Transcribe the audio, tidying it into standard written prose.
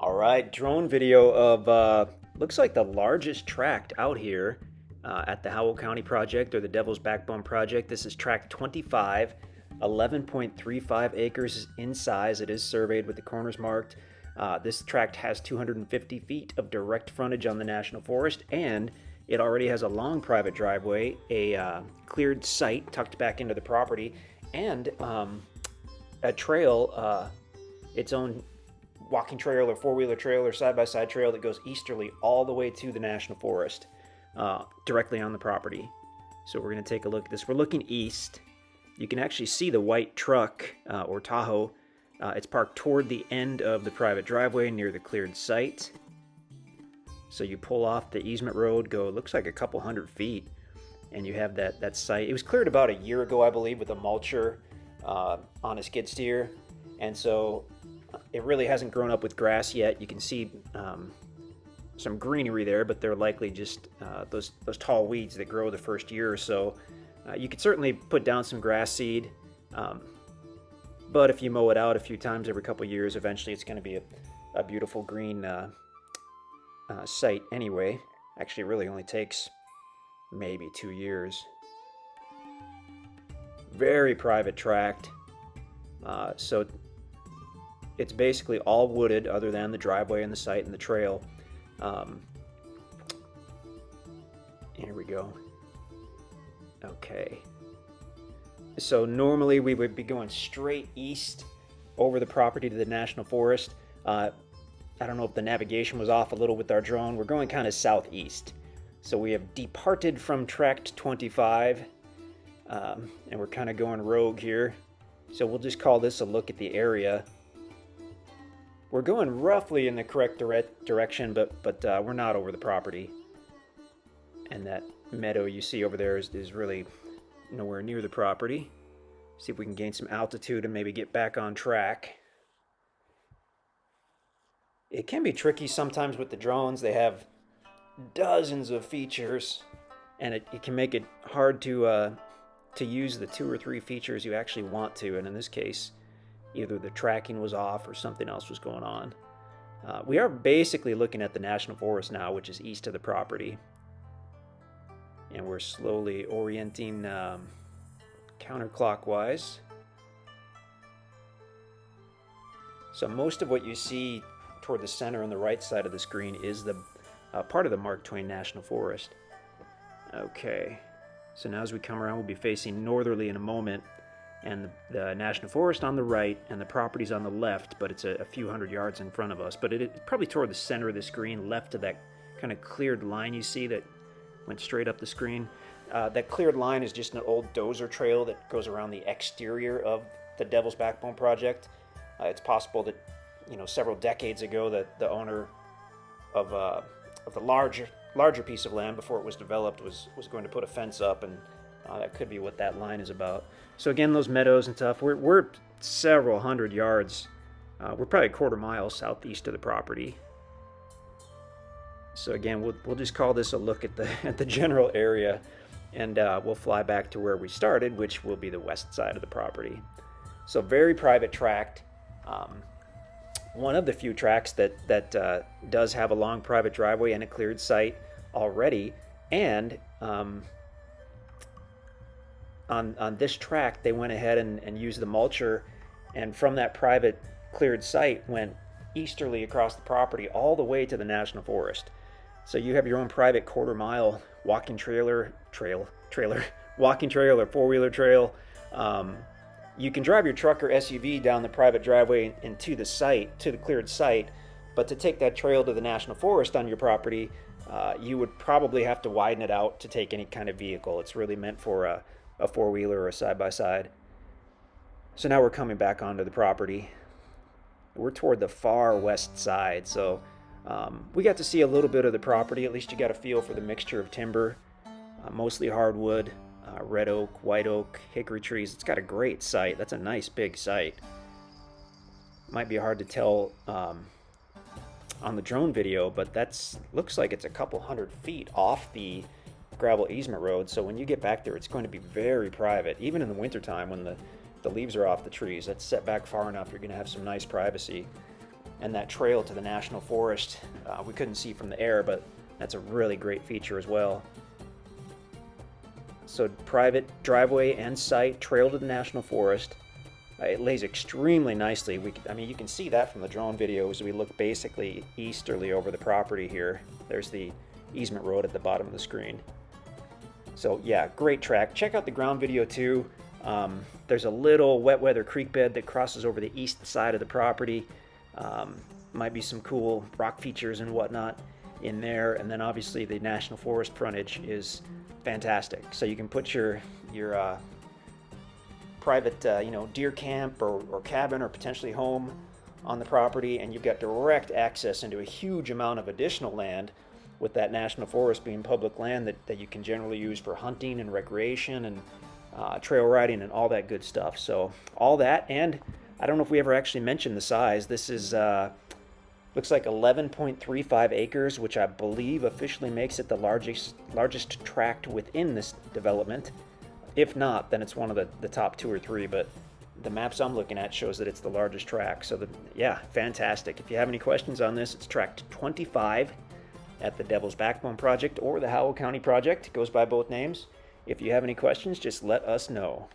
All right, drone video of looks like the largest tract out here at the Howell County project, or the Devil's Backbone project. This is Tract 25, 11.35 acres in size. It is surveyed with the corners marked. This tract has 250 feet of direct frontage on the National Forest, and it already has a long private driveway, a cleared site tucked back into the property, and a trail, its own walking trail or four-wheeler trail or side-by-side trail that goes easterly all the way to the National Forest, directly on the property. So we're going to take a look at this. We're looking east. You can actually see the white truck or Tahoe. It's parked toward the end of the private driveway near the cleared site. So you pull off the easement road, go, it looks like a couple hundred feet, and you have that site. It was cleared about a year ago, I believe, with a mulcher on a skid steer, and so it really hasn't grown up with grass yet. You can see some greenery there, but they're likely just those tall weeds that grow the first year or so. You could certainly put down some grass seed, but if you mow it out a few times every couple years, eventually it's going to be a beautiful green site anyway. Actually, it really only takes maybe 2 years. Very private tract. So it's basically all wooded other than the driveway and the site and the trail. Here we go. Okay. So normally we would be going straight east over the property to the National Forest. I don't know if the navigation was off a little with our drone. We're going kind of southeast. So we have departed from Tract 25, and we're kind of going rogue here. So we'll just call this a look at the area. We're going roughly in the correct direction, but we're not over the property. And that meadow you see over there is really nowhere near the property. See if we can gain some altitude and maybe get back on track. It can be tricky sometimes with the drones. They have dozens of features, and it can make it hard to use the 2 or 3 features you actually want to. And in this case, either the tracking was off or something else was going on. We are basically looking at the National Forest now, which is east of the property. And we're slowly orienting counterclockwise. So most of what you see toward the center on the right side of the screen is the part of the Mark Twain National Forest. Okay, so now as we come around, we'll be facing northerly in a moment, and the National Forest on the right and the property's on the left, but it's a few hundred yards in front of us. But it's probably toward the center of the screen, left of that kind of cleared line you see that went straight up the screen. That cleared line is just an old dozer trail that goes around the exterior of the Devil's Backbone project. It's possible that, several decades ago that the owner of the larger piece of land before it was developed was going to put a fence up, and that could be what that line is about. So again, those meadows and stuff, we're several hundred yards. We're probably a quarter mile southeast of the property. So again, we'll just call this a look at the general area, and we'll fly back to where we started, which will be the west side of the property. So very private tract. One of the few tracts that does have a long private driveway and a cleared site already. And on this tract, they went ahead and used the mulcher, and from that private cleared site went easterly across the property all the way to the National Forest. So you have your own private quarter-mile walking walking trail or four-wheeler trail. You can drive your truck or SUV down the private driveway and to the site, to the cleared site, but to take that trail to the National Forest on your property, you would probably have to widen it out to take any kind of vehicle. It's really meant for a four-wheeler or a side-by-side. So now we're coming back onto the property. We're toward the far west side, so we got to see a little bit of the property. At least you got a feel for the mixture of timber, mostly hardwood, red oak, white oak, hickory trees. It's got a great site. That's a nice big site. Might be hard to tell on the drone video, but looks like it's a couple hundred feet off the gravel easement road. So when you get back there, it's going to be very private. Even in the wintertime when the leaves are off the trees, that's set back far enough, you're going to have some nice privacy. and that trail to the National Forest. We couldn't see from the air, but that's a really great feature as well. So private driveway and site, trail to the National Forest. It lays extremely nicely. I mean, you can see that from the drone videos. We look basically easterly over the property here. There's the easement road at the bottom of the screen. So yeah, great tract. Check out the ground video too. There's a little wet weather creek bed that crosses over the east side of the property. Might be some cool rock features and whatnot in there. And then obviously the National Forest frontage is fantastic. So you can put your private deer camp or cabin or potentially home on the property, and you've got direct access into a huge amount of additional land, with that National Forest being public land that you can generally use for hunting and recreation and trail riding and all that good stuff. So all that, and I don't know if we ever actually mentioned the size. This is looks like 11.35 acres, which I believe officially makes it the largest tract within this development. If not, then it's one of the top 2 or 3, but the maps I'm looking at shows that it's the largest tract. So yeah, fantastic. If you have any questions on this, it's Tract 25 at the Devil's Backbone Project or the Howell County Project. It goes by both names. If you have any questions, just let us know.